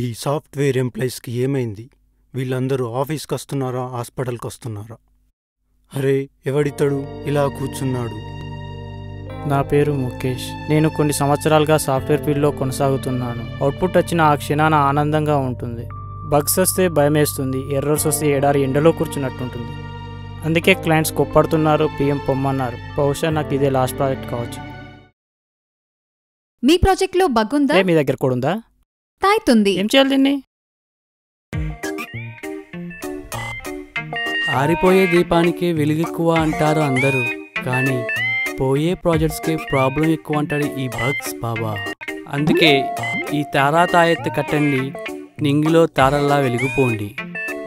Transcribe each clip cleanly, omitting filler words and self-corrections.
ఈ సాఫ్ట్వేర్ ఎంప్లాయీస్కి ఏమైంది? వీళ్ళందరూ ఆఫీస్కి వస్తున్నారా, హాస్పిటల్కి వస్తున్నారా? అరే, ఎవడితడు ఇలా కూర్చున్నాడు? నా పేరు ముఖేష్. నేను కొన్ని సంవత్సరాలుగా సాఫ్ట్వేర్ ఫీల్డ్లో కొనసాగుతున్నాను. అవుట్పుట్ వచ్చిన ఆ క్షణాన ఆనందంగా ఉంటుంది. బగ్స్ వస్తే భయమేస్తుంది, ఎర్రర్స్ వస్తే ఎడారి ఎండలో కూర్చున్నట్టుంటుంది. అందుకే క్లయింట్స్ కొప్పడుతున్నారు, పిఎం పొమ్మన్నారు. బహుశా నాకు ఇదే లాస్ట్ ప్రాజెక్ట్ కావచ్చు. మీ ప్రాజెక్ట్లో బగ్ ఉందా? మీ దగ్గర కూడా ఉందా? తాయితుంది. ఏం చేయాలి దీన్ని? ఆరిపోయే దీపానికి వెలుగెక్కువ అంటారు అందరూ, కానీ పోయే ప్రాజెక్ట్స్కి ప్రాబ్లం ఎక్కువ అంటాడు ఈ బగ్స్ బాబా. అందుకే ఈ తారా తాయెత్తు కట్టండి, నింగిలో తారల్లా వెలిగిపోండి.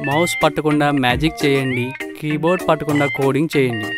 మౌస్ పట్టకుండా మ్యాజిక్ చేయండి, కీబోర్డ్ పట్టకుండా కోడింగ్ చేయండి.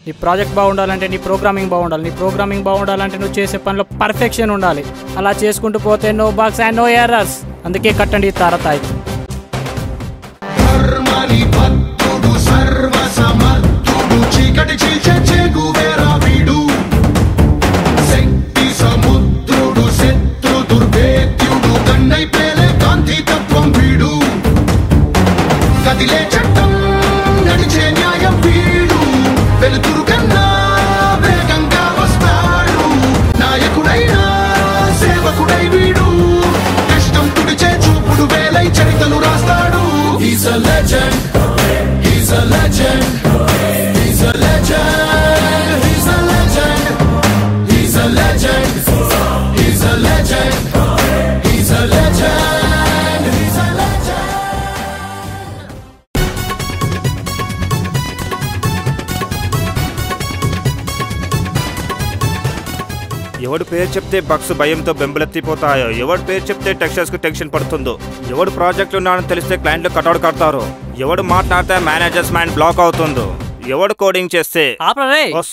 నీ ప్రాజెక్ట్ బాగుండాలంటే నీ ప్రోగ్రామింగ్ బాగుండాలి. నీ ప్రోగ్రామింగ్ బాగుండాలంటే నువ్వు చేసే పనిలో పర్ఫెక్షన్ ఉండాలి. అలా చేసుకుంటూ పోతే no bugs and no errors. అందుకే కట్టండి తారా తాయెత్తు. ఎవడు పేరు చెప్తే బగ్స్ భయంతో బెంబలెత్తిపోతాయో, ఎవడు పేరు చెప్తే టెక్స్చర్స్కి టెన్షన్ పడుతుందో, ఎవడు ప్రాజెక్టులు ఉన్నాడని తెలిస్తే క్లయింట్లు కటౌట్ కడతారో, ఎవడు మాట్లాడితే మేనేజర్స్ మైండ్ బ్లాక్ అవుతుందో, ఎవడు కోడింగ్ చేస్తే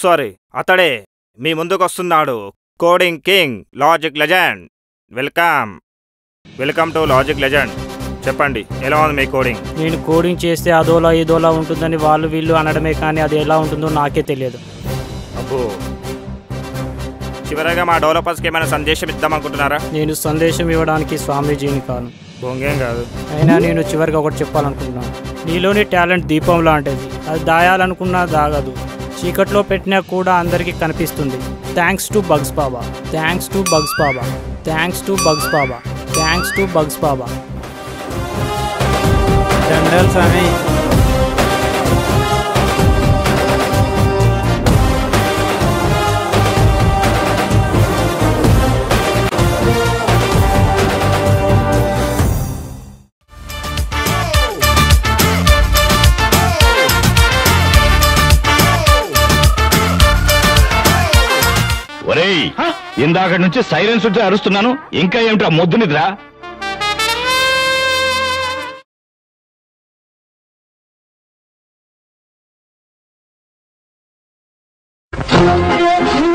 సారీ అతడే మీ ముందుకు వస్తున్నాడు. Coding king logic legend. Welcome to logic legend. చెప్పండి, ఎలా ఉంది మీ కోడింగ్? నేను కోడింగ్ చేస్తే అదోలా ఇదోలా ఉంటుందని వాళ్ళు వీళ్ళు అనడమే, కానీ అది ఎలా ఉంటుందో నాకే తెలియదు. అబ్బో, చివరగా మా డెవలపర్స్కి ఏమైనా సందేశం ఇద్దామనుకుంటున్నారా? నేను సందేశం ఇవ్వడానికి స్వామీజీని కాను, బొంగేం కాదు. అయినా నేను చివరిగా ఒకటి చెప్పాలనుకుంటున్నాను. నీలోని టాలెంట్ దీపం లాంటిది. అది దాయాలనుకున్నా దాగదు, చీకట్లో పెట్టినా కూడా అందరికీ కనిపిస్తుంది. Thanks to Bugs Baba, thanks to Bugs Baba, thanks to Bugs Baba, thanks to Bugs Baba. Dandal Swami. ఇందాక నుంచి సైలెన్స్ ఉంటే అరుస్తున్నాను, ఇంకా ఏమిటా మొద్దు నిద్ర? Thank you.